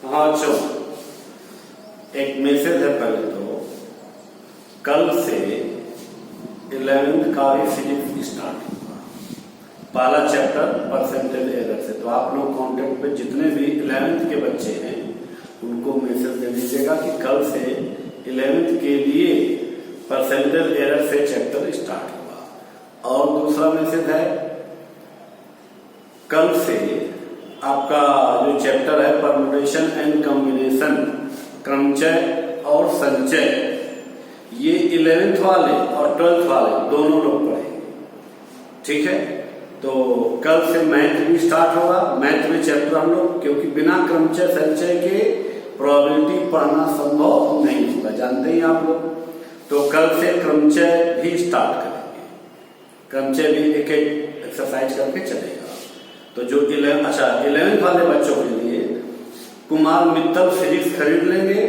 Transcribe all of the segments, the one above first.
हाँ चलो, एक मैसेज है। पहले तो कल से 11th का भी फिजिक्स स्टार्ट होगा, पहला चैप्टर परसेंटेज एरर से। तो आप लोग कॉन्टेक्ट पे जितने भी 11th के बच्चे हैं उनको मैसेज दे दीजिएगा कि कल से 11th के लिए परसेंटेज एरर से चैप्टर स्टार्ट होगा। और दूसरा मैसेज है, कल से आपका जो चैप्टर है परम्यूटेशन एंड कॉम्बिनेशन, क्रमचय और संचय, ये 11th वाले और 12th वाले दोनों लोग पढ़ेंगे। ठीक है, तो कल से मैथ भी स्टार्ट होगा। मैथ में चैप्टर हम लोग, क्योंकि बिना क्रमचय संचय के प्रोबेबिलिटी पढ़ना संभव नहीं होगा, जानते ही आप लोग। तो कल से क्रमचय भी स्टार्ट करेंगे, क्रमचय भी एक एक एक्सरसाइज करके चलेगा। तो जो 11th वाले बच्चों के लिए कुमार मित्तल फिजिक्स खरीद लेंगे,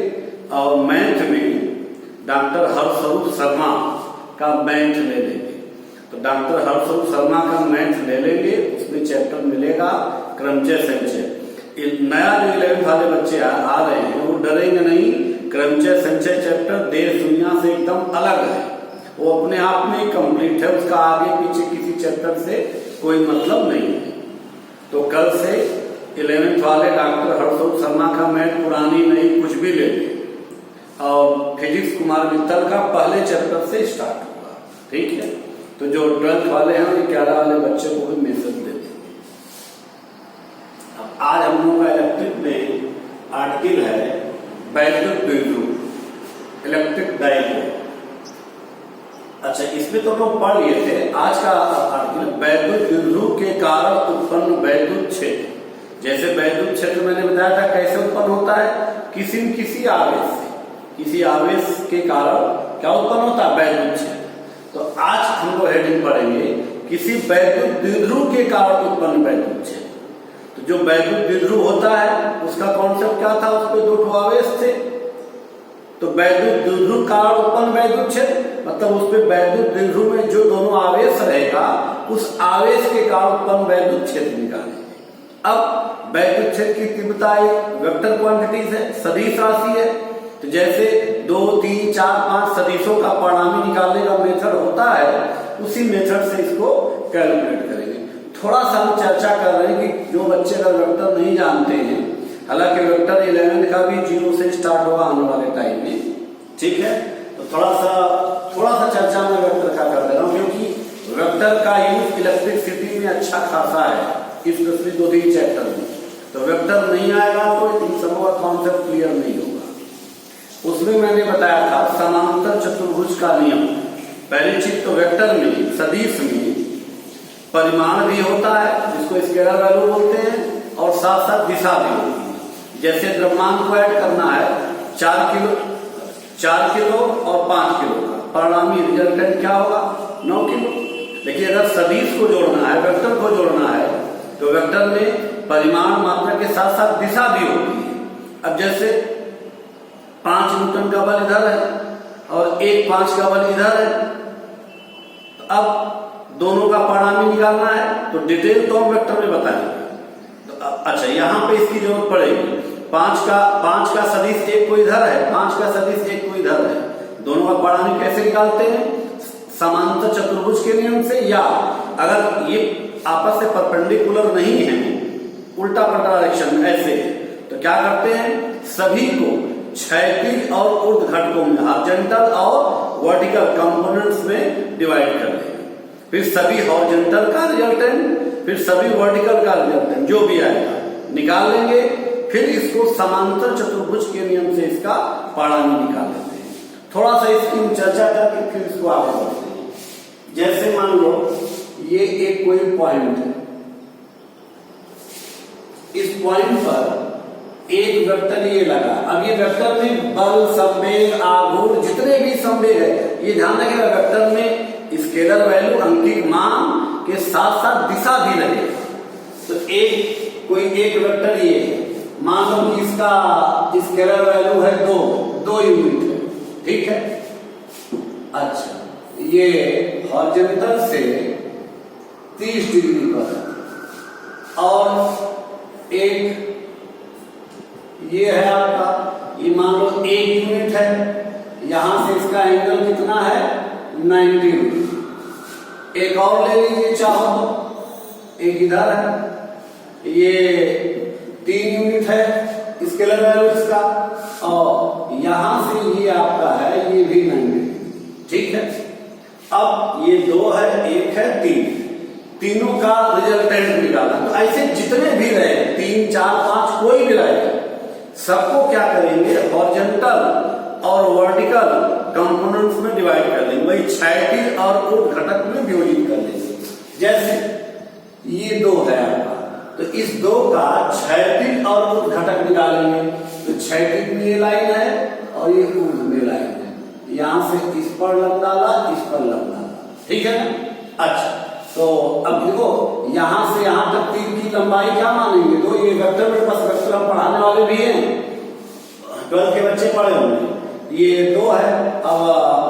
और मैथ में डॉक्टर हर्षरूप शर्मा का मैथ ले लेंगे। तो डॉक्टर हर्षरूप शर्मा का मैथ ले लेंगे, उसमें चैप्टर मिलेगा क्रमचय संचय। नया जो 11th वाले बच्चे आ रहे हैं वो डरेंगे नहीं, क्रमचय संचय चैप्टर देश दुनिया से एकदम अलग है, वो अपने आप में कंप्लीट है, उसका आगे पीछे किसी चैप्टर से कोई मतलब नहीं है। तो कल से 11th वाले डॉक्टर हर्षरूप शर्मा का मैथ पुरानी नई कुछ भी ले लें, और फिजिक्स कुमार मित्तल का पहले चैप्टर से स्टार्ट होगा। ठीक है, तो जो 12th वाले हैं 11 वाले बच्चों को भी मैसेज दे देंगे। अब आज हम लोगों का इलेक्ट्रिक में आर्टिकल है वैद्युत द्विध्रुव, इलेक्ट्रिक डाइपोल। अच्छा, इसमें तो लोग पढ़ लिए थे। आज का आर्टिकल वैद्युत द्विध्रुव के कारण उत्पन्न वैद्युत क्षेत्र। जैसे वैद्युत क्षेत्र मैंने बताया था कैसे उत्पन्न होता है, किसी न किसी आवेश से, किसी आवेश के कारण क्या उत्पन्न होता है, वैद्युत क्षेत्र। तो आज हम लोग हेडिंग पढ़ेंगे किसी वैद्युत द्विध्रुव के कारण उत्पन्न वैद्युत क्षेत्र। तो जो वैद्युत द्विध्रुव होता है उसका कॉन्सेप्ट क्या था, उस पर दो ठो आवेश थे। तो वैद्युत द्विध्रुव कारण उत्पन्न वैद्युत क्षेत्र मतलब उस पे वैद्युत द्विध्रुव में जो दोनों आवेश रहेगा उस आवेश के कारण उत्पन्न वैद्युत क्षेत्र निकालेंगे। अब वैद्युत क्षेत्र की तीव्रता एक वेक्टर क्वांटिटीज है, सदिश राशि है। तो जैसे 2, 3, 4, 5 सदिशों का परिणामी निकालने का मेथड होता है, उसी मेथड से इसको कैलकुलेट करेंगे। थोड़ा सा हम चर्चा कर रहे हैं कि जो बच्चे अगर वेक्टर नहीं जानते हैं, हालांकि वेक्टर 11 का भी 0 से स्टार्ट होगा आने वाले टाइम में। ठीक है, तो थोड़ा सा चर्चा मैं वेक्टर का कर दे रहा हूँ, क्योंकि वेक्टर का यूज इलेक्ट्रिसिटी में अच्छा खासा है इस 2-3 चैप्टर में। तो वेक्टर नहीं आएगा तो इन सबों का कॉन्सेप्ट क्लियर नहीं होगा। उसमें मैंने बताया था समांतर चतुर्भुज का नियम। पहली चीज तो वेक्टर में, सदिश में परिमाण भी होता है जिसको स्केलर वैल्यू बोलते हैं, और साथ साथ दिशा भी होती है। जैसे द्रव्यमान को ऐड करना है 4 किलो और 5 किलो का, परिणामी रिजल्टेंट क्या होगा, 9 किलो। लेकिन अगर सदिश को जोड़ना है, वेक्टर को जोड़ना है, तो वेक्टर में परिमाण मात्रा के साथ साथ दिशा भी होती है। अब जैसे 5 न्यूटन का बल इधर है और 5 का बल इधर है, तो अब दोनों का परिणामी निकालना है, तो डिटेल तो हम वेक्टर में बताएंगे। अच्छा, यहाँ पे इसकी जरूरत पड़ेगी। 5 का सदिश एक को इधर है, 5 का सदिश एक को इधर है, दोनों का परिणामी कैसे निकालते हैं, समांतर चतुर्भुज के नियम से, या अगर ये आपस से परपेंडिकुलर नहीं है, उल्टा पलटा डायरेक्शन ऐसे, तो क्या करते हैं, सभी को क्षैतिज और ऊर्ध्व घटकों में, हॉरिजॉन्टल और वर्टिकल कंपोनेंट्स में डिवाइड कर देंगे। फिर सभी हॉरिजॉन्टल का रिजल्टेंट, फिर सभी वर्टिकल का रिजल्टेंट जो भी आएगा निकाल लेंगे। फिर इसको समांतर चतुर्भुज के नियम से इसका परिणामी निकाल लेते हैं। थोड़ा सा इसकी चर्चा करके फिर इसको आगे बढ़ते हैं। जैसे मान लो ये एक कोई पॉइंट है, इस पॉइंट पर एक वेक्टर ये लगा। अब ये वेक्टर में बल, संवेग, आघूर्ण जितने भी संवेग है, ये ध्यान रखिएगा वेक्टर में स्केलर वैल्यू अंकित मान के साथ साथ दिशा भी रहेगा। तो कोई एक वेक्टर ये मान लो कि इसका स्केलर वैल्यू है 2 यूनिट है। ठीक है, अच्छा, ये हॉरिजॉन्टल से 30 डिग्री पर और एक ये है आपका, ये मान लो 1 यूनिट है, यहां से इसका एंगल कितना है 90 डिग्री। एक और ले लीजिए चाहो तो, एक इधर है, ये 3 यूनिट है स्केलर वैल्यू इसका, और यहां से ये आपका है ये भी 90 डिग्री। ठीक है, अब ये 2 है, 1 है, 3, तीनों का रिजल्टेंट निकालना। तो ऐसे जितने भी रहे 3, 4, 5 कोई भी रहे, सबको क्या करेंगे हॉरिजॉन्टल और वर्टिकल कंपोनेंट्स में डिवाइड कर देंगे, वही क्षैतिज और ऊर्ध्व घटक में विभाजित कर देंगे। जैसे ये 2 है आपका, तो इस 2 का क्षैतिज और ऊर्ध्व घटक निकालेंगे। तो क्षैतिज में ये लाइन है और ये ऊर्ध्व में लाइन है, यहां से इस पर लंब डाला, इस पर लंब डाला। ठीक है ना। अच्छा, तो अब देखो यहां से यहां तक तीर की लंबाई क्या मानेंगे, तो ये वेक्टर में बस वेक्टर हम पढ़ाने वाले भी हैं, 12th के बच्चे पढ़े होंगे। ये 2 है, अब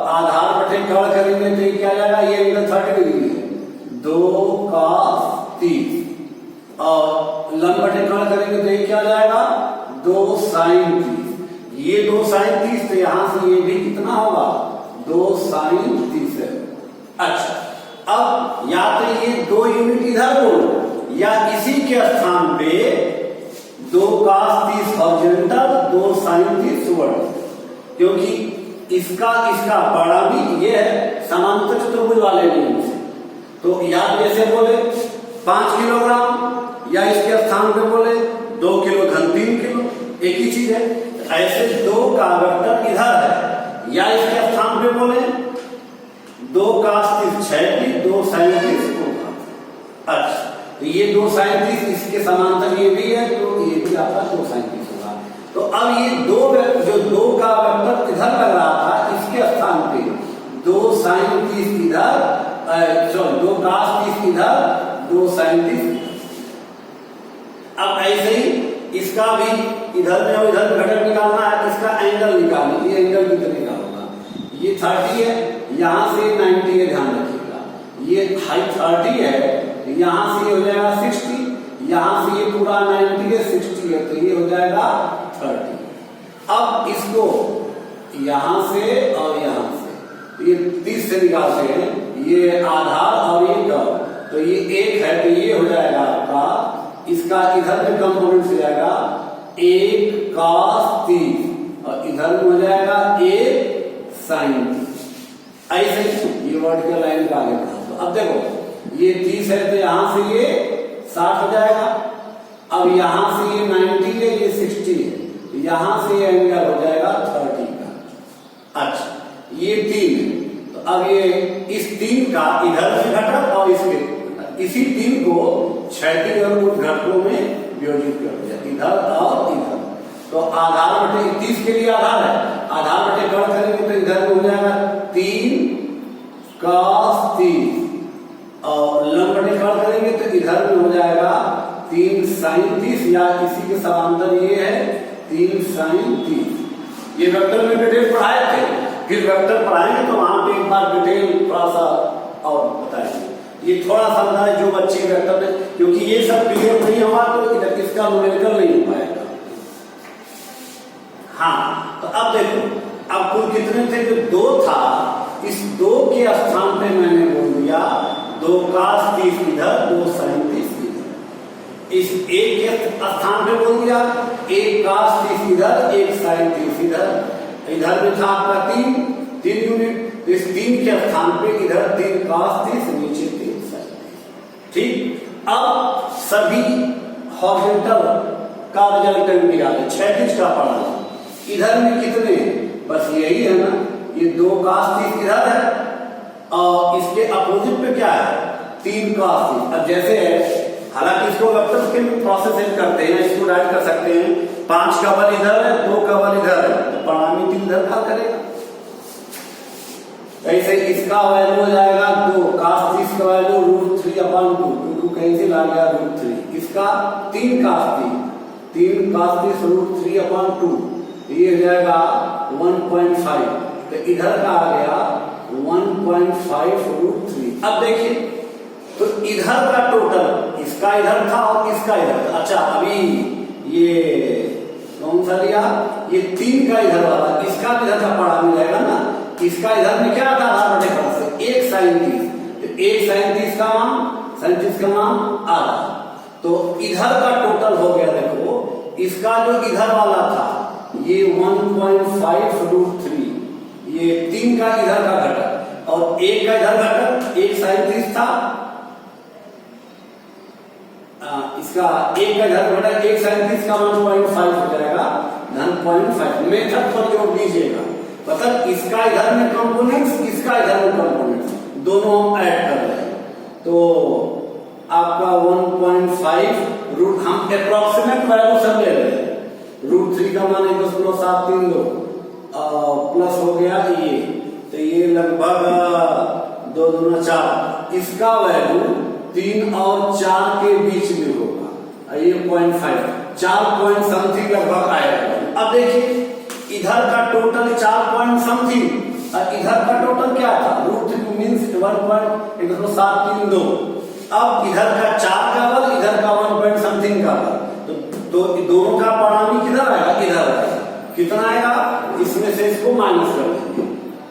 आधार बटे कर्ण करेंगे तो ये क्या जाएगा, ये एंगल 30 डिग्री है, 2 cos 30, और लंब बटे कर्ण करेंगे तो ये क्या जाएगा 2 sin 30। ये 2 sin 30, तो यहां से ये भी कितना होगा 2 sin 30 है। अच्छा, अब या तो ये 2 यूनिट इधर बोलो, या इसी के स्थान पे 2 cos 30 हॉरिजॉन्टल, 2 sin 30 वर्टिकल, क्योंकि इसका बड़ा भी ये है समांतर चतुर्भुज वाले नियम से। तो या जैसे बोले 5 किलोग्राम, या इसके स्थान पे बोले 2 किलो धन 3 किलो, एक ही चीज है। ऐसे 2 का वेक्टर इधर है, या इसके स्थान पे बोले 2 cos 30 क्षैतिज, 2 sin 30 ऊर्ध्व। अच्छा, तो ये 2 sin 30 इसके समांतर ये भी है, तो ये भी आपका 2 sin 30 होगा। तो अब ये जो 2 का वेक्टर इधर लग रहा था, इसके स्थान पे 2 sin 30 इधर, 2 cos 30 इधर, 2 sin 30। अब ऐसे ही इसका भी इधर में और इधर घटक निकालना है, इसका एंगल निकालना, ये एंगल कितने का होगा, ये 30 है, यहां से 90 है, ध्यान रखिएगा। ये हाइट 30 है, यहां से हो जाएगा 60, यहां से ये पूरा 90 है, 60 है, तो ये हो जाएगा 30। अब इसको यहां से और यहां से ये 30 से निकालते हैं, ये आधार और ये कर्व, तो ये 1 है, तो ये हो जाएगा आपका, इसका इधर में कंपोनेंट हो जाएगा 1 cos 30, और इधर में हो जाएगा 1 sin 30। ऐसे ये वर्टिकल लाइन का आगे बढ़ा। तो अब देखो ये 30 है, तो यहां से ये 60 हो जाएगा, अब यहां से ये 90 है, ये 60 है, यहां से ये एंगल हो जाएगा 30 का। अच्छा, ये 3 है, तो अब ये इस 3 का इधर से घटक और इसके इसी 3 को क्षैतिज और ऊर्ध्व घटकों में विभाजित कर दिया, इधर और इधर। तो आधार बटे 30 के लिए आधार है, आधार बटे कर्ण करेंगे तो इधर हो जाएगा 3 cos 30, और लंब बटे कर्ण करेंगे तो इधर में हो जाएगा 3 sin 30, या इसी के समांतर ये है 3 sin 30। ये वेक्टर में डिटेल पढ़ाए थे, फिर वेक्टर पढ़ाएंगे तो वहां पे एक बार डिटेल थोड़ा सा और बताएंगे। ये थोड़ा सा बताए जो बच्चे वेक्टर में, क्योंकि ये सब क्लियर नहीं हुआ तो इसका न्यूमेरिकल नहीं हो पाएगा। हाँ, तो अब देखो, अब कुल कितने थे, जो 2 था, इस 2 के स्थान पे मैंने बोल दिया 2 cos 30 इधर, 2 sin 30 इधर। इस 1 के स्थान पे बोल दिया 1 cos 30 इधर, 1 sin 30 इधर। इधर में था आपका 3 यूनिट, तो इस 3 के स्थान पे इधर 3 cos 30, नीचे 3 sin 30। ठीक, अब सभी हॉरिजॉन्टल का रिजल्टेंट निकाले, क्षैतिज का पढ़ा। इधर में कितने, बस यही है ना, ये 2 cos 30 इधर है, और इसके अपोजिट पे क्या है 3 cos 30। अब जैसे है, हालांकि इसको वेक्टर्स के प्रोसेस करते हैं, इसको राइट कर सकते हैं, 5 का बल इधर है, 2 का बल इधर है, तो परिणामी 3 इधर का करेगा। ऐसे इसका वैल्यू हो जाएगा 2 cos 30 का वैल्यू √3/2, 2 कहीं से ला गया √3, इसका 3 cos 30 √3/2, ये हो जाएगा 1.5, तो इधर का आ गया 1.5 √3। अब देखिए, तो इधर का टोटल, इसका इधर था और इसका इधर था। अच्छा, अभी ये कौन दूसरा लिया, ये 3 का इधर वाला, इसका इधर का पड़ा मिलेगा ना, इसका इधर में क्या था आधा बटे का से 1 sin 30, तो 1 sin 30 का मान आधा, तो इधर का टोटल हो गया। देखो इसका जो इधर वाला था ये 1.5√3, ये 3 का इधर का घटक और 1 का इधर घटक, 1 sin 30 था, इसका 1 का इधर घटक 1 sin 30 का 1.5 हो जाएगा, धन 0.5 मेथड पर जोड़ दीजिएगा, मतलब इसका इधर में कंपोनेंट्स, इसका इधर में कंपोनेंट्स, दोनों हम ऐड कर रहे हैं, तो आपका 1.5 रूट, हम अप्रोक्सीमेट वैल्यू सब ले रहे हैं, √3 का मान 1.732 प्लस हो गया ये, तो ये लगभग 2 दूना 4, इसका वैल्यू 3 और 4 के बीच में होगा, ये 0.5 4 पॉइंट समथिंग लगभग आएगा। अब देखिए इधर का टोटल 4 पॉइंट समथिंग और इधर का टोटल क्या था, √3 मीन्स 1.732, अब इधर का 4 का बल, इधर का 1 पॉइंट समथिंग का बल, तो दोनों का परिणामी किधर आएगा, इधर आएगा, कितना आएगा, इसमें से इसको माइनस कर देंगे,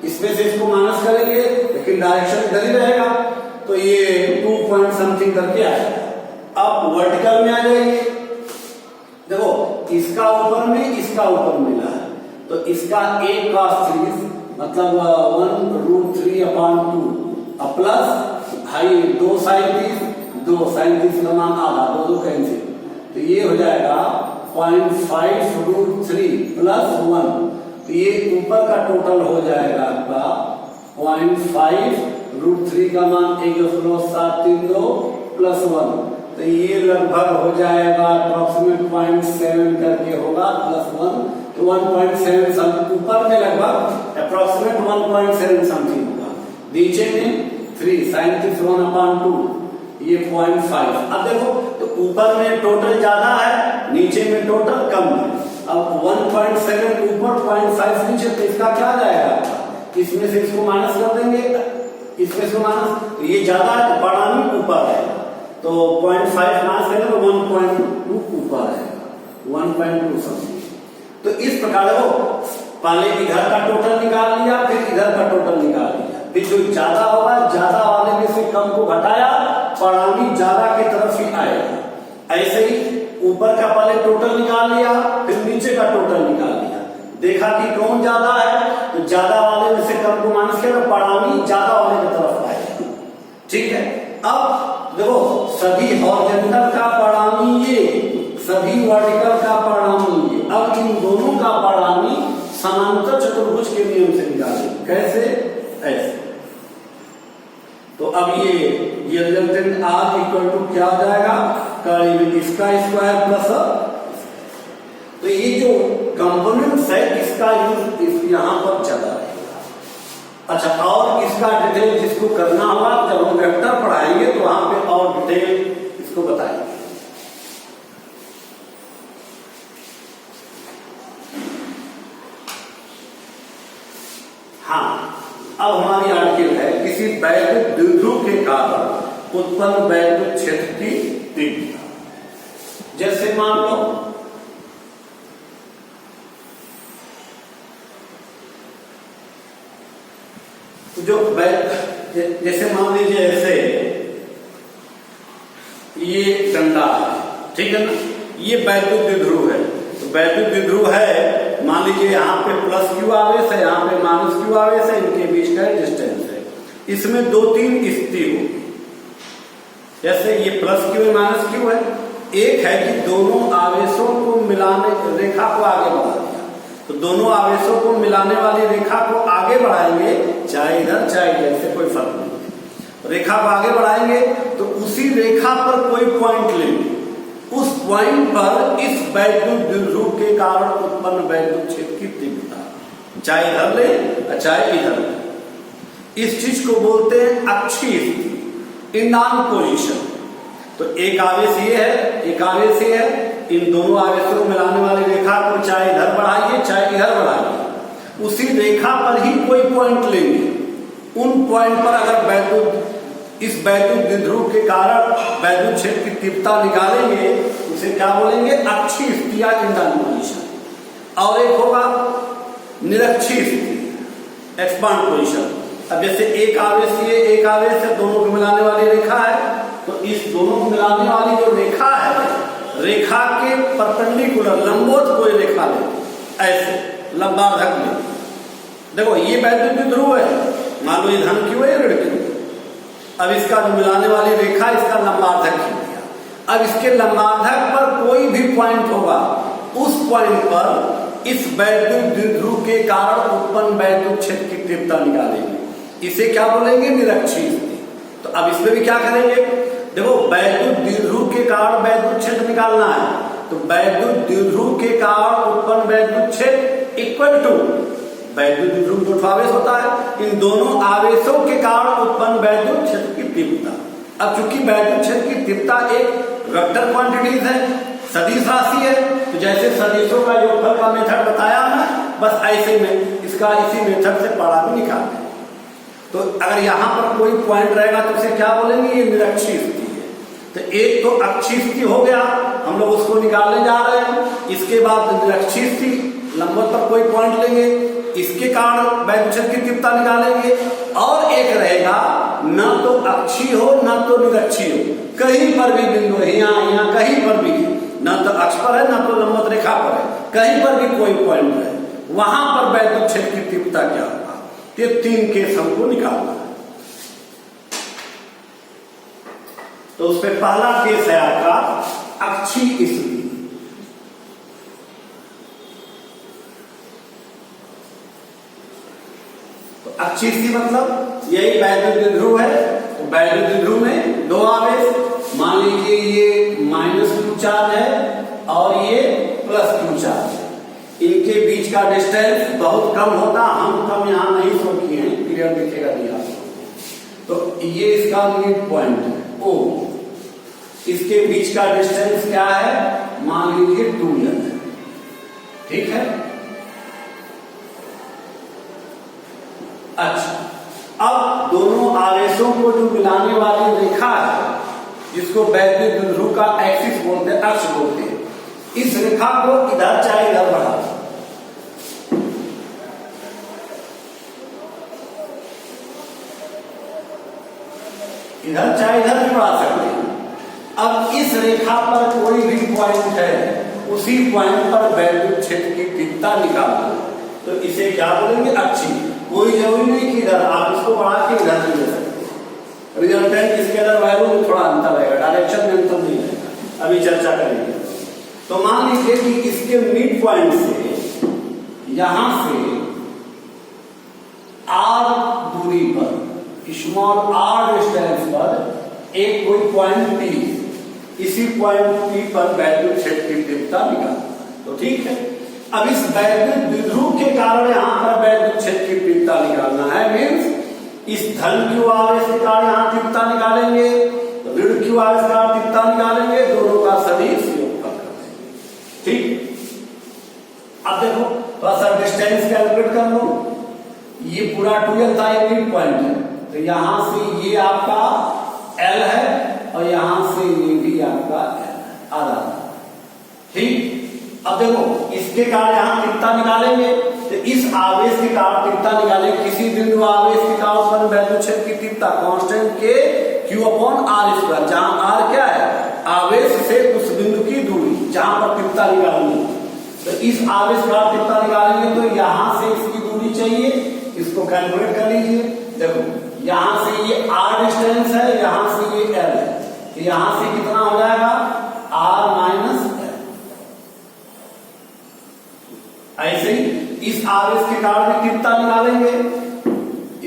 इसमें से इसको माइनस करेंगे, लेकिन डायरेक्शन इधर ही रहेगा, तो ये 2 पॉइंट समथिंग करके आएगा। अब वर्टिकल में आ जाइए, देखो इसका ऊपर में, इसका ऊपर मिला है, तो इसका 1 cos 30 मतलब 1√3/2 प्लस भाई 2 sin 30 का मान आधा, 2 कैंसिल, तो ये हो जाएगा 0.5√3 प्लस 1, तो ये ऊपर का टोटल हो जाएगा आपका 0.5√3 का मान 1.732 प्लस 1, तो ये लगभग हो जाएगा अप्रोक्सीमेट 0.7 करके होगा प्लस 1, तो 1.7 समथिंग, ऊपर में लगभग अप्रोक्सीमेट 1.7 समथिंग होगा, नीचे में 3 sin 30 1/2, ये 0.5। अब देखो तो ऊपर में टोटल ज्यादा है, नीचे में टोटल कम है, अब 1.7 ऊपर 0.5 नीचे, तो इसका क्या जाएगा, इसमें से इसको माइनस कर देंगे, इसमें से माइनस, तो ये ज्यादा है तो परिणामी ऊपर है, तो 0.5 माइनस करेंगे तो 1.2 ऊपर है, 1.2 समथिंग। तो इस प्रकार वो पहले इधर का टोटल निकाल लिया, फिर इधर का टोटल निकाल लिया, फिर जो ज्यादा होगा ज्यादा वाले में से कम को घटाया, परिणामी ज्यादा की तरफ ही आएगा। ऐसे ही ऊपर का पहले टोटल निकाल लिया, फिर नीचे का टोटल निकाल लिया, देखा कि कौन ज्यादा है, तो ज्यादा वाले में से कम को माइनस किया, तो परिणामी ज्यादा वाले की तरफ आएगा, ठीक है। अब देखो सभी हॉरिजॉन्टल का परिणामी ये, सभी वर्टिकल का परिणामी ये, अब इन दोनों का परिणामी समांतर चतुर्भुज के नियम से निकालें, कैसे, ऐसे, तो अब ये रिजल्टेंट R इक्वल टू क्या हो जाएगा, करीब इसका स्क्वायर प्लस, तो ये जो कंपोनेंट्स है इसका यूज यहां पर चला रहेगा। अच्छा, और इसका डिटेल जिसको करना होगा जब हम वेक्टर पढ़ाएंगे तो वहां पे और डिटेल इसको बताएंगे। हाँ, अब हमारी आर्टिकल है किसी वैद्युत द्विध्रुव के कारण उत्पन्न वैद्युत क्षेत्र की तीव्रता। जैसे मान लो जो जैसे मान लीजिए ऐसे ये डंडा है, ठीक है ना, ये वैद्युत द्विध्रुव है, तो वैद्युत द्विध्रुव है, मान लीजिए यहाँ पे प्लस क्यू आवेश है, यहाँ पे माइनस क्यू आवेश है, इनके बीच का डिस्टेंस है, इसमें 2-3 स्थिति हो, जैसे ये प्लस क्यू है माइनस क्यू है, एक है कि दोनों आवेशों को मिलाने, रेखा को आगे बढ़ा दिया, तो दोनों आवेशों को मिलाने वाली रेखा को आगे बढ़ाएंगे, चाहे इधर चाहे इधर से कोई फर्क नहीं है, रेखा को आगे बढ़ाएंगे तो उसी रेखा पर कोई पॉइंट लेंगे, उस पॉइंट पर इस वैद्युत द्विध्रुव के कारण उत्पन्न वैद्युत क्षेत्र की तीव्रता, चाहे इधर ले चाहे इधर ले, इस चीज को बोलते हैं अक्षीय स्थिति, इंडान पोजीशन। तो एक आवेश ये है, एक आवेश ये है, इन दोनों आवेशों को मिलाने वाली रेखा को चाहे इधर बढ़ाइए चाहे इधर बढ़ाइए, उसी रेखा पर ही कोई पॉइंट लेंगे, उन पॉइंट पर अगर वैद्युत, इस वैद्युत द्विध्रुव के कारण वैद्युत क्षेत्र की तीव्रता निकालेंगे, उसे क्या बोलेंगे, अक्षीय स्थिति या इंडान पोजीशन। और एक होगा निरक्षीय स्थिति, एक्सपांड पोजीशन। अब जैसे एक आवेश ये एक आवेश है, दोनों को मिलाने वाली रेखा है, तो इस दोनों को मिलाने वाली जो रेखा है, रेखा के परपेंडिकुलर लंबवत कोई रेखा ले, ऐसे लंबार्धक में। देखो ये वैद्युत ध्रुव है, मान लो ये धन क्यू है, ऋण क्यू। अब इसका जो मिलाने वाली रेखा, इसका लंबार्धक खींच दिया। अब इसके लंबार्धक पर कोई भी पॉइंट होगा, उस पॉइंट पर इस वैद्युत द्विध्रुव के कारण उत्पन्न वैद्युत क्षेत्र की तीव्रता निकालेंगे। इसे क्या बोलेंगे? निरक्षीय स्थिति। तो अब इसमें भी क्या करेंगे? देखो वैद्युत द्विध्रुव के कारण वैद्युत क्षेत्र निकालना है, तो वैद्युत द्विध्रुव के कारण उत्पन्न वैद्युत क्षेत्र इक्वल टू वैद्युत द्विध्रुव जो आवेश होता है, इन दोनों आवेशों के कारण उत्पन्न वैद्युत क्षेत्र की तीव्रता। अब चूंकि वैद्युत क्षेत्र की तीव्रता एक वेक्टर क्वांटिटीज है, सदिश राशि है, तो जैसे सदिशों का योगफल का मेथड बताया है, बस ऐसे में इसका इसी मेथड से पढ़ा भी निकालते हैं। तो अगर यहाँ पर कोई पॉइंट रहेगा तो उसे क्या बोलेंगे? ये निरक्षीय स्थिति है। तो एक तो अक्षीय स्थिति हो गया, हम लोग उसको निकालने जा रहे हैं। इसके बाद निरक्षीय स्थिति, लंबवत पर कोई पॉइंट लेंगे, इसके कारण वैद्युत क्षेत्र की तीव्रता निकालेंगे। और एक रहेगा न तो अक्षीय हो न तो निरक्षीय हो, कहीं पर भी बिंदु है, यहाँ कहीं पर भी, न तो अक्ष पर है न तो लंबवत रेखा पर है, कहीं पर भी कोई पॉइंट है, वहां पर वैद्युत क्षेत्र की तीव्रता क्या होगा? ये तीन केस हमको निकालना है। तो उसमें पहला केस है आपका अक्षीय स्थिति। तो अक्षीय स्थिति मतलब यही वैद्युत द्विध्रुव है। तो वैद्युत द्विध्रुव में दो आवेश, मान लीजिए ये -q चार्ज है और ये +q चार्ज है, इनके बीच का डिस्टेंस बहुत कम होता, हम कम यहाँ नहीं शो किए हैं, क्लियर दिखेगा नहीं आपको। तो ये इसका मिड पॉइंट है O, इसके बीच का डिस्टेंस क्या है? मान लीजिए 2l है, ठीक है। अच्छा, अब दोनों आवेशों को जो मिलाने वाली रेखा है, जिसको वैद्युत द्विध्रुव का एक्सिस बोलते हैं, अक्ष बोलते हैं, इस रेखा को इधर चाहे इधर बढ़ा, इधर चाहे इधर भी बढ़ा सकते हैं। अब इस रेखा पर कोई भी पॉइंट है, उसी पॉइंट पर वैद्युत क्षेत्र की तीव्रता निकालना, तो इसे क्या बोलेंगे? अक्षीय। कोई जरूरी नहीं कि इधर, आप इसको बढ़ा के इधर भी ले सकते हैं। रिजल्टेंट स्केलर वैल्यू में थोड़ा अंतर रहेगा, डायरेक्शन में अंतर नहीं रहेगा, अभी चर्चा करेंगे। तो मान लीजिए कि इसके मिड पॉइंट से यहां से r दूरी पर, स्मॉल r डिस्टेंस पर एक कोई पॉइंट P, इसी पॉइंट P पर वैद्युत क्षेत्र की तीव्रता निकाल। तो ठीक है, अब इस वैद्युत द्विध्रुव के कारण यहां पर वैद्युत क्षेत्र की तीव्रता निकालना है। मीन्स इस धन q आवेश के कारण यहां तीव्रता निकालेंगे, ऋण q आवेश का तीव्रता निकालेंगे, दोनों का सदिश योगफल कर देंगे। ठीक, अब देखो थोड़ा सा डिस्टेंस कैलकुलेट कर लो। ये पूरा 2l था, ये मिड पॉइंट है, तो यहां से ये आपका l है और यहां से ये भी आपका l है, आधा। ठीक, अब देखो इसके कारण यहां तीव्रता निकालेंगे, तो इस आवेश के कारण तीव्रता निकालेंगे। किसी बिंदु आवेश के कारण उत्पन्न वैद्युत क्षेत्र की तीव्रता कांस्टेंट के Q/r², जहां r क्या है? आवेश से उस बिंदु की दूरी, जहां पर तीव्रता निकालेंगे। तो इस आवेश का तीव्रता निकालेंगे, तो यहां से इसकी दूरी चाहिए, इसको कैलकुलेट कर लीजिए। देखो यहां से ये r डिस्टेंस है, यहां से ये l है, तो यहां से कितना हो जाएगा? r - l। ऐसे ही इस आवेश के कारण भी तीव्रता निकालेंगे,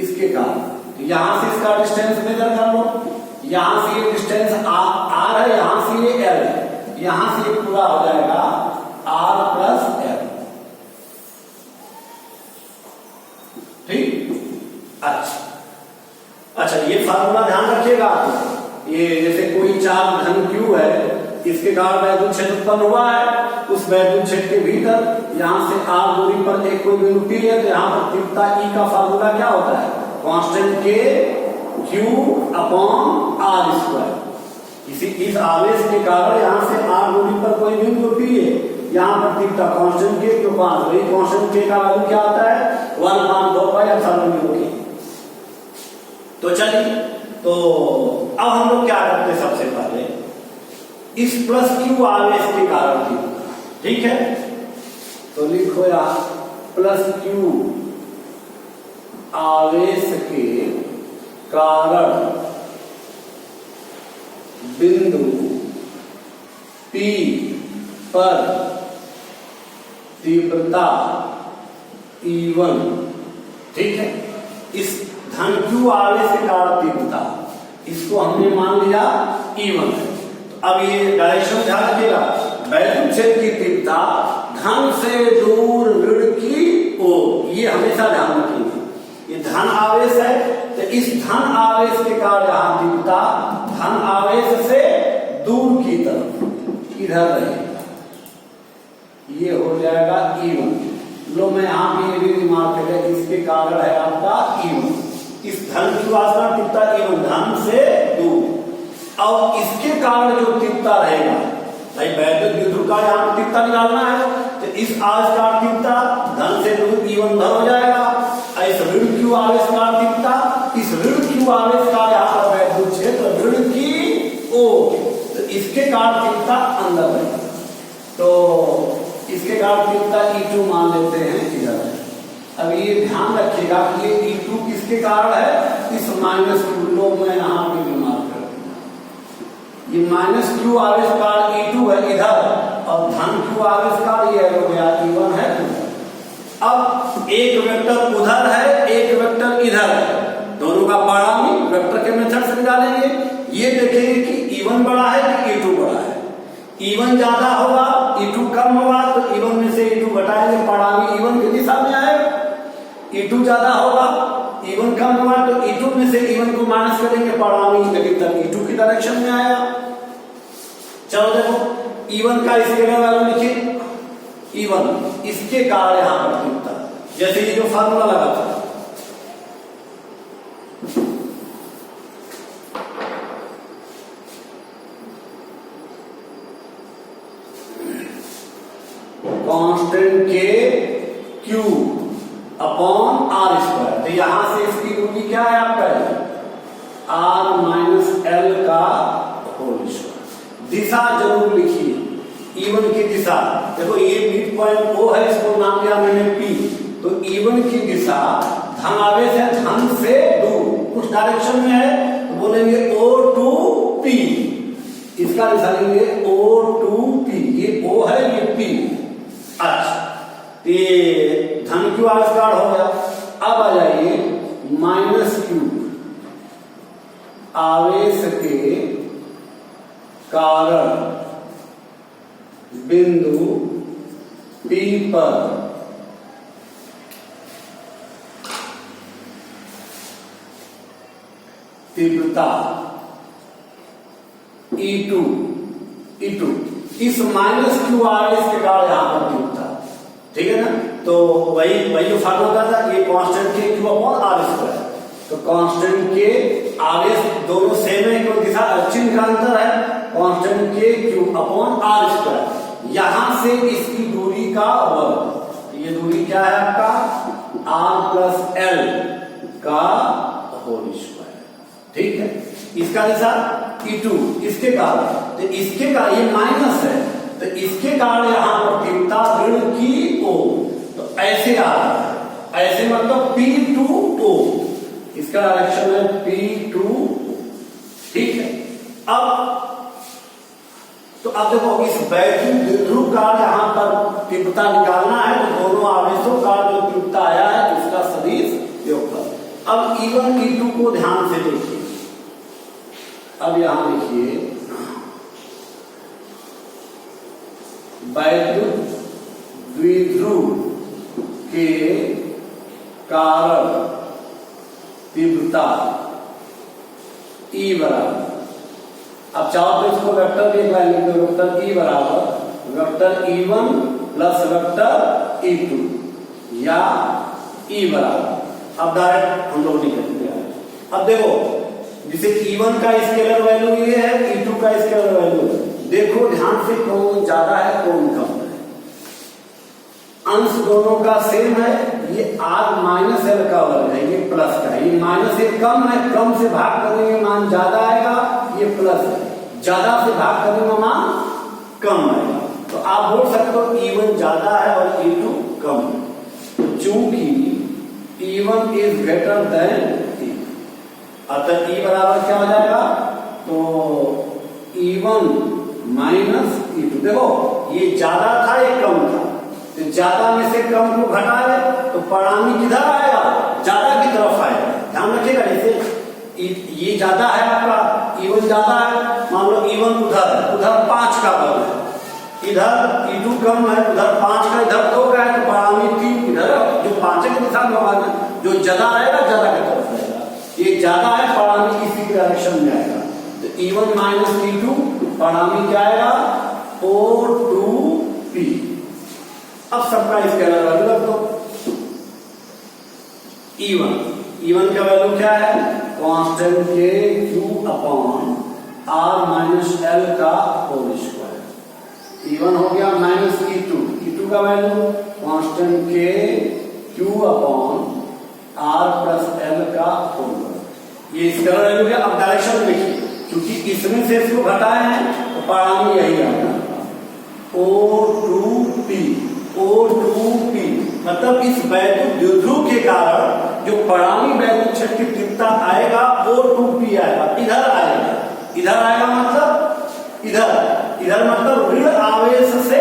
इसके कारण, तो यहां से इसका डिस्टेंस मेजर कर लो। यहां से ये डिस्टेंस r है, यहां से ये l है, यहां से ये पूरा हो जाएगा r + l। ठीक, अच्छा, ये फार्मूला ध्यान रखिएगा। ये जैसे कोई चार्ज धन q है, इसके कारण वैद्युत क्षेत्र उत्पन्न हुआ है, उस वैद्युत क्षेत्र के भीतर यहां से r दूरी पर एक कोई बिंदु P है, तो यहां पर तीव्रता E का फार्मूला क्या होता है? Constant K Q/r²। इस आवेश के कारण यहां से r दूरी पर कोई बिंदु P है, यहाँ पर तीव्रता कांस्टेंट के क्यों 5, वही कांस्टेंट के का वैल्यू क्या आता है 1/4 पाई एप्सिलॉन म्यू के। तो चलिए, तो अब हम लोग क्या करते हैं, सबसे पहले इस प्लस क्यू आवेश के कारण तीव्रता, ठीक है, तो लिखो यार प्लस क्यू आवेश के कारण बिंदु P पर तीव्रता E1, ठीक है। इस धन Q आवेश के कारण तीव्रता, इसको हमने मान लिया E1 है। तो अब ये डायरेक्शन ध्यान रखिएगा, वैद्युत क्षेत्र की तीव्रता धन से दूर ऋण की ओर, ये हमेशा ध्यान रखिएगा। ये धन आवेश है, तो इस धन आवेश के कारण यहां तीव्रता धन आवेश से दूर की तरफ इधर रहेगा, ये हो जाएगा E1। लो मैं यहां पे ये भी रिमार्क करें, इसके कारण है आपका E1, इस धन की वास्तव तीव्रता E1 धन से दूर। और इसके कारण जो तीव्रता रहेगा, भाई वैद्युत विद्युत का यहाँ तीव्रता निकालना है, तो इस आवेश का तीव्रता धन से दूर E1 धन हो जाएगा। इस ऋण Q आवेश का तीव्रता, इस ऋण Q आवेश का यहाँ पर वैद्युत क्षेत्र ऋण की ओर, तो इसके कारण तीव्रता अंदर रहेगा। तो इसके कारण तीव्रता E2 मान लेते हैं इधर। अब ये ध्यान रखिएगा कि ये E2 किसके कारण है, इस माइनस Q, लो मैं यहाँ पे रिमार्क कर दूंगा, ये माइनस Q आवेश का E2 है इधर, और धन Q आवेश का ये हो गया E1 है उधर। अब एक वेक्टर उधर है, एक वेक्टर इधर है, दोनों का परिणामी वेक्टर के मेथड से निकालेंगे। ये देखेंगे कि E1 बड़ा है कि E2 बड़ा है। E1 ज्यादा होगा, E2 कम होगा, तो E1 में से E2 घटाएंगे, परिणामी E1 की दिशा में आएगा। E2 ज्यादा होगा, E1 कम होगा, तो E2 में से E1 को माइनस करेंगे, परिणामी नेगेटिव E2 की डायरेक्शन में आएगा। चलो देखो, E1 का स्केलर वैल्यू लिखिए, E1 इसके कारण यहां पर तीव्रता, जैसे ये जो फार्मूला लगा था, कांस्टेंट के Q अपॉन R स्क्वायर, तो यहां से इसकी दूरी क्या है आपका R माइनस L का होल स्क्वायर। दिशा जरूर लिखिए, E1 की दिशा, देखो ये मिड पॉइंट O है, इसको नाम दिया मैंने P, तो E1 की दिशा धन आवेश है, धन से दूर उस डायरेक्शन में है, तो बोलेंगे O to P, इसका दिशा लेंगे O to P, ये O है ये P। अच्छा, ये धन Q आविष्कार हो गया। अब आ जाइए माइनस Q आवेश के कारण बिंदु P पर तीव्रता E2, इस माइनस Q आवेश के कारण यहां पर तीव्रता, ठीक है ना। तो वही जो फार्मूला था, ये कांस्टेंट के Q अपॉन R स्क्वायर, तो कांस्टेंट के आवेश दोनों सेम है, क्योंकि दिशा चिन्ह का अंतर है, कांस्टेंट के Q अपॉन R स्क्वायर, यहां से इसकी दूरी का वर्ग, ये दूरी क्या है आपका R प्लस L का होल स्क्वायर, ठीक है। इसका दिशा E2, इसके कारण, तो इसके कारण ये माइनस है, तो इसके कारण यहां पर तीव्रता ऋण की ओर, तो ऐसे आ रहा है, ऐसे मतलब P to O, इसका डायरेक्शन है P to O, ठीक है। अब देखो, इस वैद्युत द्विध्रुव का यहां पर तीव्रता निकालना है, तो दोनों आवेशों का जो तीव्रता आया है उसका सदिश योगफल। अब E1 E2 को ध्यान से देखिए, अब यहां लिखिए वैद्युत द्विध्रुव के कारण तीव्रता E बराबर, अब चाहो तो इसको वेक्टर भी लिख दो, वेक्टर E बराबर vector E1 plus vector E2 या E बराबर। अब डायरेक्ट हम लोग निकल गया। अब देखो, जिसे E1 का स्केलर वैल्यू ये है, E2 का स्केलर वैल्यू, देखो ध्यान से कौन ज्यादा है कौन कम है। अंश दोनों का सेम है, ये r माइनस एल का वर्ग है, ये प्लस का है, ये माइनस एक कम है, कम से भाग करेंगे मान ज्यादा आएगा, ये प्लस है, ज्यादा से भाग करेंगे मान कम आएगा। तो आप बोल सकते हो E1 ज्यादा है और E2 कम है, चूंकि E1 is greater than E, अतः E बराबर क्या हो जाएगा, तो E1 माइनस E2। देखो ये ज्यादा था ये कम था, तो ज्यादा में से कम को घटा ले तो परिणामी किधर आएगा, ज्यादा की तरफ आएगा। ध्यान रखिएगा, जैसे ये ज्यादा है आपका E1 ज्यादा है, मान लो E1 उधर है, उधर 5 का वर्ग है, इधर E2 कम है, उधर 5 का, इधर 2 का है, तो परिणामी 3 इधर जो 5 के दिशा में होगा, जो ज्यादा आएगा ज्यादा की तरफ आएगा, ये ज्यादा है परिणामी इसी डायरेक्शन में आएगा। तो E1 माइनस E2 परिणामी क्या आएगा, O2P। अब सबका स्केलर वैल्यू रख दो। E1 का वैल्यू क्या है, कांस्टेंट के Q upon R minus L का होल स्क्वायर। E1 हो गया माइनस E2 का वैल्यू कांस्टेंट के Q upon R plus L का होल स्क्वायर। ये स्केलर वैल्यू क्या, अब डायरेक्शन देखिए, क्योंकि इसमें से इसको घटाए हैं तो परिणामी यही आएगा, O2P, मतलब इस वैद्युत द्विध्रुव के कारण जो परिणामी वैद्युत क्षेत्र की तीव्रता आएगा O2P आएगा, इधर आएगा मतलब इधर मतलब ऋण आवेश से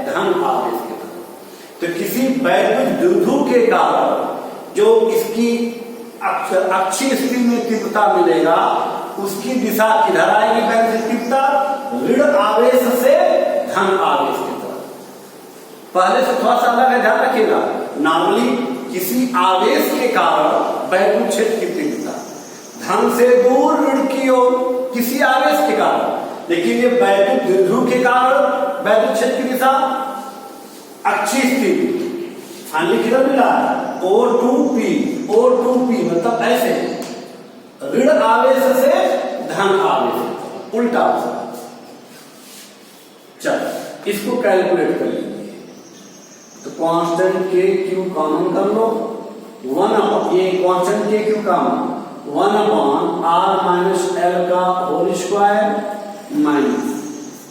धन आवेश की तरफ। तो किसी वैद्युत द्विध्रुव के कारण जो इसकी अक्षीय स्थिति में तीव्रता मिलेगा, उसकी दिशा किधर आएगी, वैद्युत तीव्रता ऋण आवेश से धन आवेश की तरफ। पहले से थोड़ा सा अलग है, ध्यान रखिएगा। नॉर्मली किसी आवेश के कारण वैद्युत क्षेत्र की तीव्रता धन से दूर ऋण की ओर किसी आवेश के कारण, लेकिन ये वैद्युत द्विध्रुव के कारण वैद्युत क्षेत्र की दिशा अक्षीय स्थिति फाइनली किधर मिला है, O2P मतलब ऐसे ऋण आवेश से धन आवेश, उल्टा। चल इसको कैलकुलेट कर लीजिए, तो कांस्टेंट के Q कॉमन कर लो, 1 ये कांस्टेंट के Q common 1 upon R minus L का whole square minus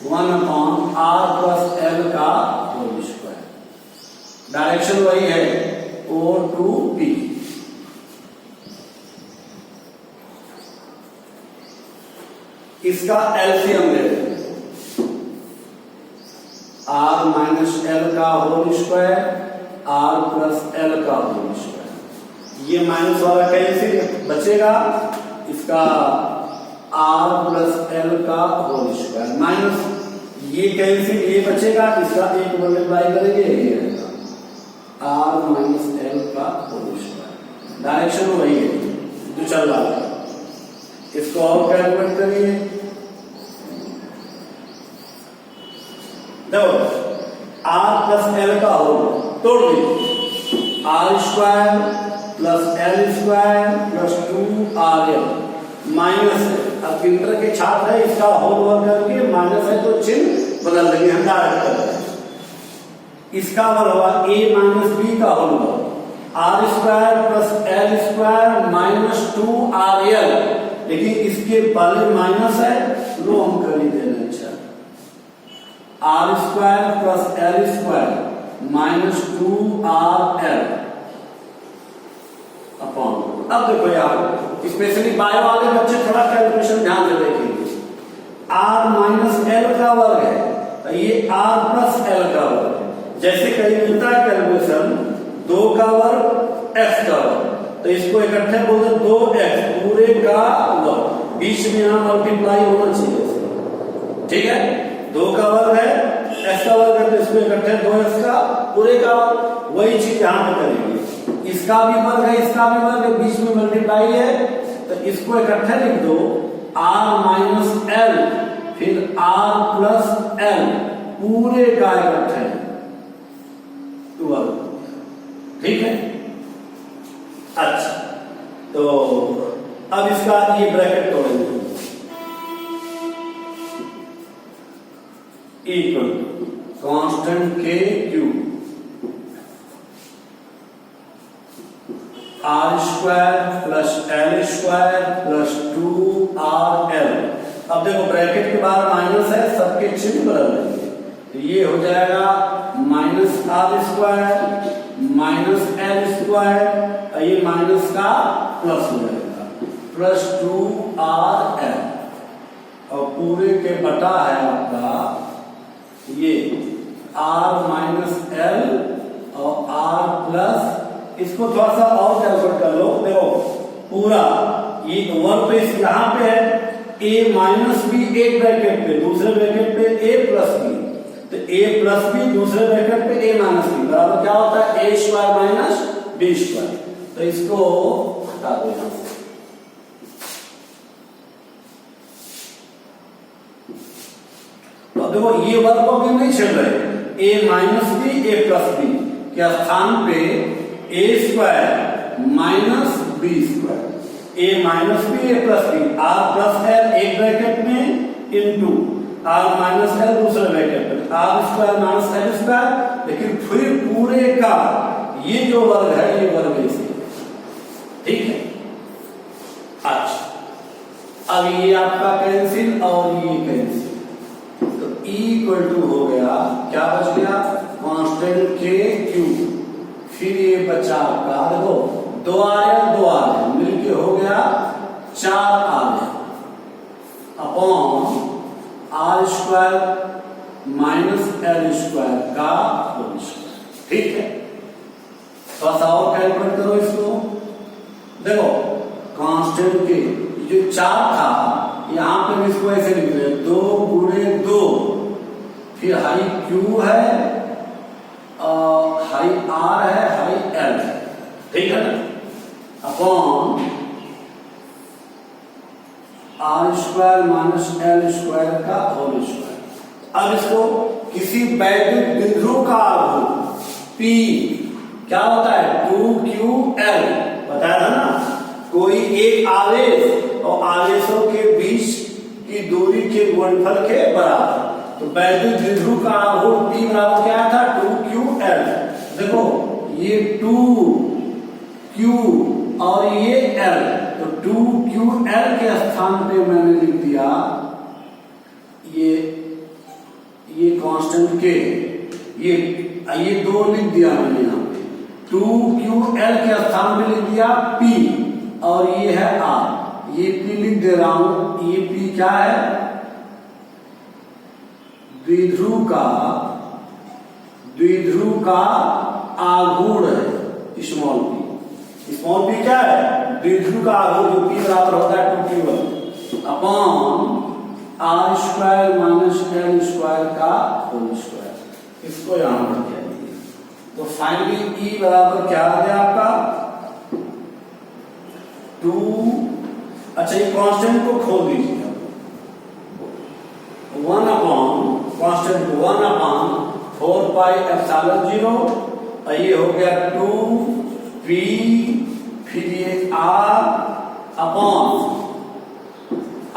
1 upon R plus L का होल स्क्वायर। डायरेक्शन वही है, O2P। इसका एलसीएम ले लेते हैं, R माइनस L का whole square R plus L का होल स्क्वायर। ये माइनस वाला कैंसिल बचेगा, इसका R प्लस L का होल स्क्वायर माइनस ये कैंसिल, ये बचेगा, इसका एक मल्टीप्लाई करेंगे, ये रहेगा R माइनस L का होल स्क्वायर। डायरेक्शन वही है जो चल रहा है। इसको और कैलकुलेट करिए, देखो R प्लस L का होल तोड़ दीजिए, R square plus L square plus 2RL minus है। अब इंटर के छात्र है, इसका होल वर्ग करके माइनस है तो चिन्ह बदल देंगे, हम डायरेक्ट कर देंगे। इसका वर्ग होगा A माइनस B का होल वर्ग, R square plus L square minus 2RL, लेकिन इसके पहले माइनस है, लो हम कर ही देना। अच्छा, R square plus L square minus 2RL upon. अब देखो यार, स्पेशली बायो वाले बच्चे थोड़ा कैलकुलेशन ध्यान से देखेंगे। R माइनस L का वर्ग है, तो ये R प्लस L का वर्ग है। जैसे कहीं मिलता है कैलकुलेशन 2 का वर्ग x का वर्ग, तो इसको इकट्ठे बोलते 2x पूरे का वर्ग, बीच में यहां मल्टीप्लाई होना चाहिए, ठीक है। 2 का वर्ग है, x का वर्ग है, तो इसको इकट्ठे 2x का पूरे का वर्ग, वही चीज यहां पर करेंगे। इसका भी वर्ग है, इसका भी वर्ग है, बीच में मल्टीप्लाई है, तो इसको इकट्ठे लिख दो R माइनस L फिर R प्लस L पूरे का इकट्ठे वर्ग, ठीक है। अच्छा, तो अब इसका ये ब्रैकेट तोड़ेंगे, इक्वल कांस्टेंट के Q square plus L square plus 2RL। अब देखो ब्रैकेट के बाहर माइनस है, सबके चिन्ह बदल देंगे, तो ये हो जाएगा minus R square minus L square, और ये माइनस का प्लस हो जाएगा प्लस 2RL, और पूरे के बटा है आपका ये R माइनस एल और R प्लस, इसको थोड़ा सा और कैलकुलेट कर लो। देखो पूरा ये वन पे यहाँ पे है a माइनस बी एक ब्रैकेट पे, दूसरे ब्रैकेट पे a प्लस बी, तो a प्लस बी दूसरे ब्रैकेट पे a माइनस बी बराबर क्या होता है a square minus b square. तो इसको हटा दो यहां से, तो देखो ये वर्ग को भी नहीं छेड़ रहे, a minus B a plus B के स्थान पे a square minus B square, a minus B a plus B, r plus L एक ब्रैकेट में इनटू r माइनस एल दूसरे ब्रैकेट में, r square minus L square, लेकिन फिर पूरे का ये जो वर्ग है ये वर्ग इसी, ठीक है। अच्छा अब ये आपका कैंसिल और ये कैंसिल, तो E इक्वल टू हो गया, क्या बच गया कांस्टेंट के क्यूब, फिर ये बचा आपका देखो 2RL मिलके हो गया 4RL upon R square minus L square का होल स्क्वायर, ठीक है। थोड़ा सा और कैलकुलेट करो इसको, देखो कांस्टेंट के जो 4 था यहां पे हम इसको ऐसे लिख रहे 2 गुणे 2, फिर हाई Q है, हाई R है, हाई L है, ठीक है ना, upon R square minus L square का होल स्क्वायर। अब इसको किसी वैद्युत द्विध्रुव का आघूर्ण P क्या होता है 2QL बताया था ना, कोई एक आवेश और आवेशों के बीच की दूरी के गुणनफल के बराबर, तो वैद्युत द्विध्रुव का आघूर्ण P बराबर क्या था 2QL। देखो ये 2Q और ये L, तो 2QL के स्थान पे मैंने लिख दिया ये कांस्टेंट के, ये 2 लिख दिया मैंने यहाँ पे, 2QL के स्थान पे लिख दिया P, और ये है R, ये P लिख दे रहा हूं, ये P क्या है द्विध्रुव का आघूर्ण है, स्मॉल p क्या है द्विध्रुव का आघूर्ण, जो P बराबर होता है 2Q upon R square minus L square का होल स्क्वायर, इसको यहां पर क्या लिखिए, तो फाइनली E बराबर क्या आ गया आपका 2, अच्छा ये कांस्टेंट को खोल दीजिए, 1 अपॉन कांस्टेंट को 1 अपॉन 4 पाई एप्सिलॉन 0, और ये हो गया 2P, फिर ये R upon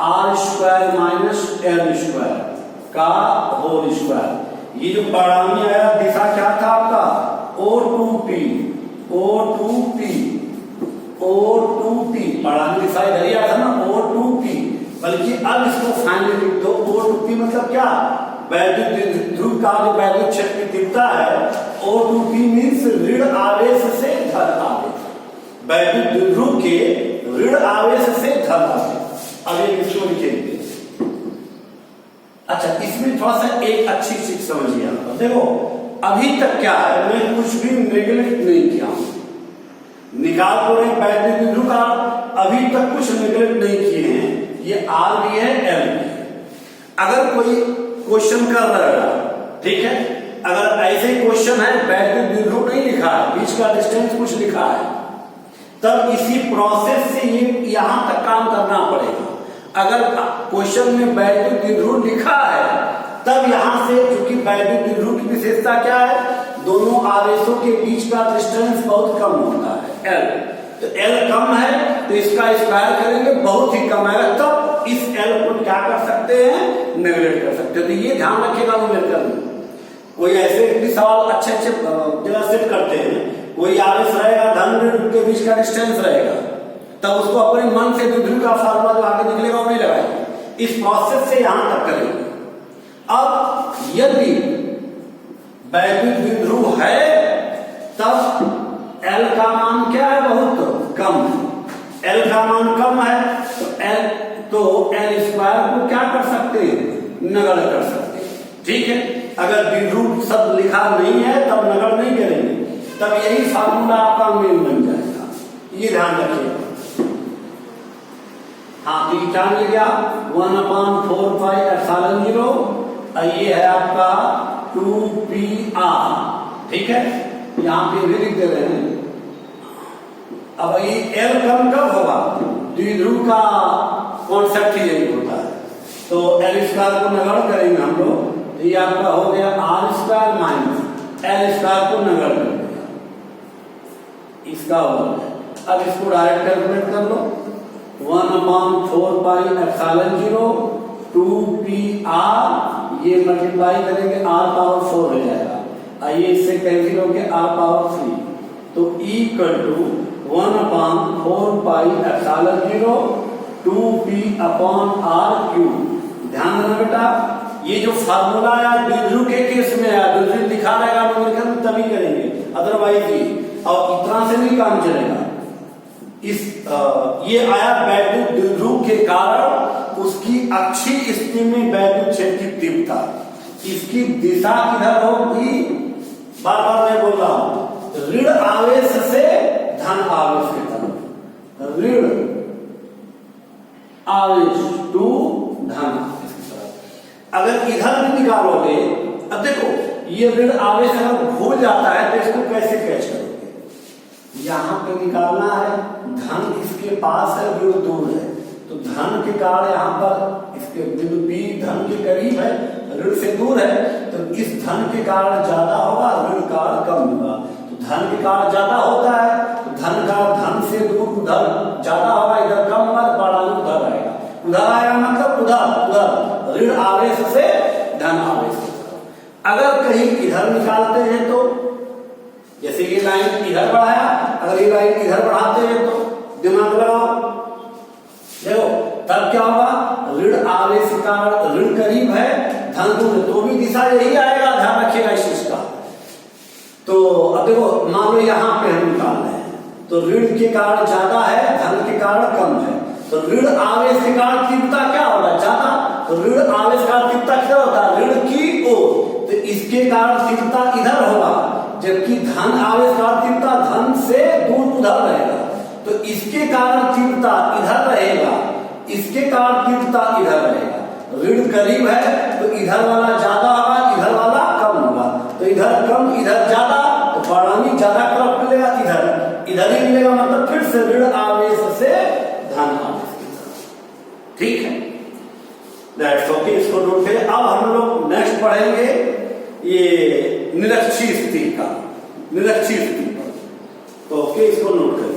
R square minus L square का होल स्क्वायर। ये जो परिणामी आया दिशा क्या था आपका O2P, परिणामी दिशा इधर ही आया था ना O2P, बल्कि अब इसको फाइनली लिख दो O2P मतलब क्या वैद्युत द्विध्रुव का जो वैद्युत क्षेत्र की तीव्रता है O2P मीन्स ऋण आवेश से धन आवेश, वैद्युत द्विध्रुव के ऋण आवेश से धन आवेश। अब ये इसको लिखेंगे, अच्छा इसमें थोड़ा सा एक अच्छी चीज समझिए आप, देखो अभी तक क्या है मैं कुछ भी नेगलेक्ट नहीं किया हूं, निकाल तो रहे वैद्युत द्विध्रुव का, अभी तक कुछ नेगलेक्ट नहीं किए हैं, ये R भी है L भी है। अगर कोई क्वेश्चन कर रहा है, ठीक है, अगर ऐसे क्वेश्चन है वैद्युत द्विध्रुव नहीं लिखा है, बीच का डिस्टेंस कुछ लिखा है, तब इसी प्रोसेस से ये यहां तक काम करना पड़ेगा। अगर क्वेश्चन में वैद्युत द्विध्रुव लिखा है तब यहां से, क्योंकि वैद्युत द्विध्रुव की विशेषता क्या है, दोनों आवेशों के बीच का डिस्टेंस बहुत कम होता है L, तो L कम है तो इसका स्क्वायर करेंगे बहुत ही कम आएगा, तब इस L को क्या कर सकते हैं नेगलेक्ट कर सकते हैं। तो ये ध्यान रखिएगा, नोट करना, कोई ऐसे सवाल अच्छे जगह सेट करते हैं कोई आवेश रहेगा, धन ऋण के बीच का डिस्टेंस रहेगा, तब उसको अपने मन से द्विध्रुव का फार्मूला जो आगे निकलेगा वो नहीं लगाएंगे। इस प्रोसेस से यहां तक करेंगे। अब यदि वैद्युत द्विध्रुव है तब L का मान क्या है? बहुत कम। L का मान कम है तो L स्क्वायर को क्या कर सकते हैं? नगण्य कर सकते हैं। ठीक है, अगर द्विध्रुव शब्द लिखा नहीं है तब नगण्य नहीं करेंगे, तब यही फार्मूला आपका मेन बन जाएगा, ये ध्यान रखिएगा। हाँ, तो क्या मिल गया? 1/4 पाई एप्सिलॉन 0, ये है आपका 2pr। ठीक है, यहां पे भी लिख दे रहे हैं। अब ये L कम कब होगा? द्विध्रुव का कॉन्सेप्ट ही यही होता है। तो L स्क्वायर को नगण्य करेंगे हम लोग, तो ये आपका हो गया R square minus L square को नगण्य कर दिया, इसका हो गया। अब इसको डायरेक्ट कैलकुलेट कर लो। 1/4 पाई एप्सिलॉन 0 2pr, ये मल्टीप्लाई करेंगे r पावर 4 हो जाएगा, आइए इससे कैंसिल हो गया r पावर 3, तो equal to 1/4 pi epsilon 0 2p/r³। ध्यान देना बेटा, ये जो फार्मूला है द्विध्रुव के केस में है, द्विध्रुव दिखा रहेगा न्यूमेरिकल तभी करेंगे, अदरवाइज ही, और इतना से नहीं काम चलेगा। ये आया वैद्युत द्विध्रुव के कारण उसकी अक्षीय स्थिति में वैद्युत क्षेत्र की तीव्रता, इसकी दिशा किधर होगी? बार बार मैं बोल रहा हूं, ऋण आवेश से धन आवेश की तरफ, ऋण आवेश टू धन आवेश की तरफ। अगर इधर भी निकालोगे, अब देखो ये ऋण आवेश अगर भूल जाता है तो इसको कैसे कैच करोगे? यहां पे निकालना है, धन इसके पास है, ऋण दूर है, तो धन के कारण यहां पर इसके बिंदु B धन के करीब है, ऋण से दूर है, तो इस धन के कारण ज्यादा होगा, ऋण कारण कम होगा। तो धन के कारण ज्यादा होता है तो धन का धन से दूर उधर ज्यादा होगा, इधर कम होगा, परिणाम उधर आएगा। उधर आएगा मतलब उधर ऋण आवेश से धन आवेश। अगर कहीं इधर निकालते हैं तो जैसे ये लाइन इधर बढ़ाया, अगर ये लाइन इधर बढ़ाते हैं तो दिमाग लगाओ, देखो तब क्या होगा? ऋण आवेश के कारण ऋण करीब है, धन दूर, तो भी दिशा यही आएगा, ध्यान रखिएगा इस चीज का। तो अब देखो मान लो यहां पे हम निकाल रहे हैं, तो ऋण के कारण ज्यादा है, धन के कारण कम है, तो ऋण आवेश के कारण तीव्रता क्या होगा? ज्यादा। तो ऋण आवेश का तीव्रता क्या होता है? ऋण की ओर, तो इसके कारण तीव्रता इधर होगा, जबकि धन आवेश का तीव्रता धन से दूर उधर रहेगा, तो इसके कारण तीव्रता इधर रहेगा, इसके कारण तीव्रता इधर रहेगा। ऋण करीब है तो इधर वाला ज्यादा होगा, इधर वाला कम होगा, तो इधर कम इधर ज्यादा, तो परिणामी ज्यादा तरफ मिलेगा, इधर ही मिलेगा, मतलब फिर से ऋण आवेश से धन आवेश की तरफ। ठीक है, दैट्स ओके, इसको नोट करें। अब हम लोग नेक्स्ट पढ़ेंगे ये निरक्षीय स्थिति का, निरक्षीय स्थिति पर, तो ओके, इसको नोट करें।